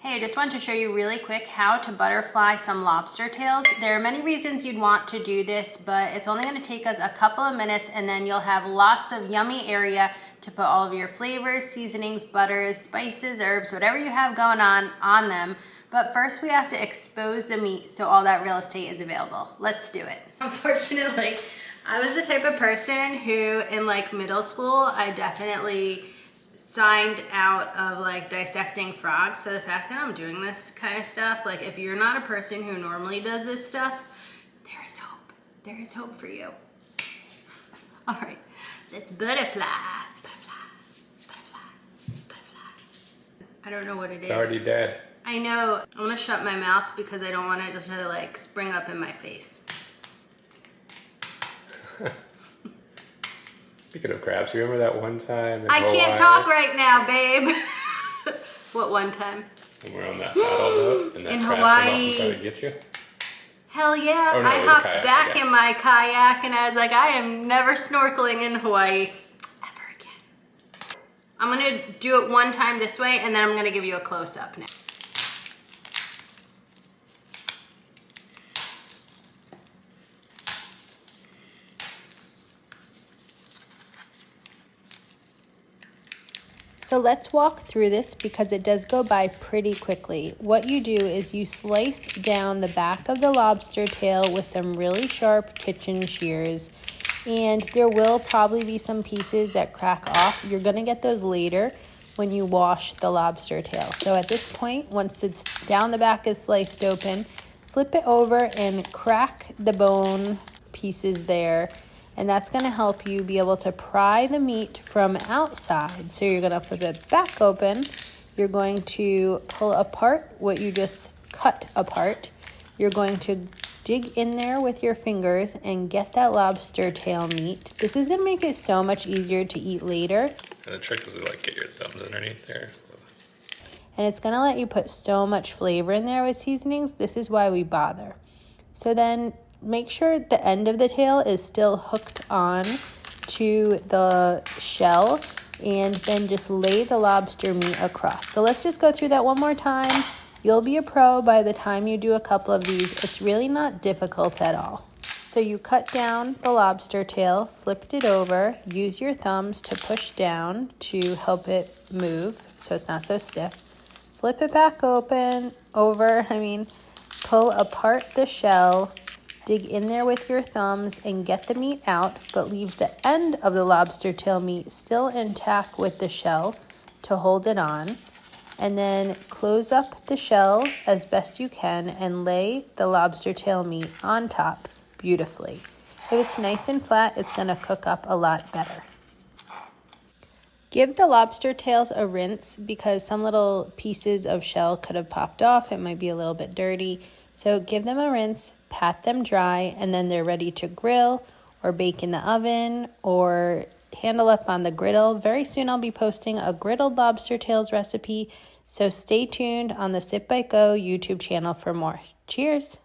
Hey, I just wanted to show you really quick how to butterfly some lobster tails. There are many reasons you'd want to do this, but it's only going to take us a couple of minutes and then you'll have lots of yummy area to put all of your flavors, seasonings, butters, spices, herbs, whatever you have going on them. But first we have to expose the meat so all that real estate is available. Let's do it. Unfortunately, I was the type of person who in like middle school, I definitely signed out of like dissecting frogs. So the fact that I'm doing this kind of stuff, like if you're not a person who normally does this stuff, there is hope. There is hope for you. All right, let's butterfly. I don't know what it is. It's already dead. I know. I want to shut my mouth because I don't want it just to like spring up in my face. Speaking of crabs, you remember that one time in I Hawaii? can't talk right now, babe. What one time? When we were on that paddle boat and that In crab Hawaii. came up and tried to get you? Hell yeah. Oh, no, I it was a hopped kayak, back I guess. in my kayak and I was like, I am never snorkeling in Hawaii ever again. I'm gonna do it one time this way and then I'm gonna give you a close-up now. So let's walk through this because it does go by pretty quickly. What you do is you slice down the back of the lobster tail with some really sharp kitchen shears, and there will probably be some pieces that crack off. You're gonna get those later when you wash the lobster tail. So at this point, once it's down the back is sliced open, flip it over and crack the bone pieces there. And that's going to help you be able to pry the meat from outside. So you're going to flip it back open. You're going to pull apart what you just cut apart. You're going to dig in there with your fingers and get that lobster tail meat. This is going to make it so much easier to eat later. And the trick is to like get your thumbs underneath there. And it's going to let you put so much flavor in there with seasonings. This is why we bother. So then make sure the end of the tail is still hooked on to the shell and then just lay the lobster meat across. So let's just go through that one more time. You'll be a pro by the time you do a couple of these. It's really not difficult at all. So you cut down the lobster tail, flipped it over, use your thumbs to push down to help it move so it's not so stiff. Flip it back pull apart the shell, dig in there with your thumbs and get the meat out, but leave the end of the lobster tail meat still intact with the shell to hold it on. And then close up the shell as best you can and lay the lobster tail meat on top beautifully. If it's nice and flat, it's going to cook up a lot better. Give the lobster tails a rinse because some little pieces of shell could have popped off. It might be a little bit dirty. So give them a rinse, pat them dry, and then they're ready to grill or bake in the oven or handle up on the griddle. Very soon I'll be posting a griddled lobster tails recipe. So stay tuned on the SipBiteGo YouTube channel for more. Cheers!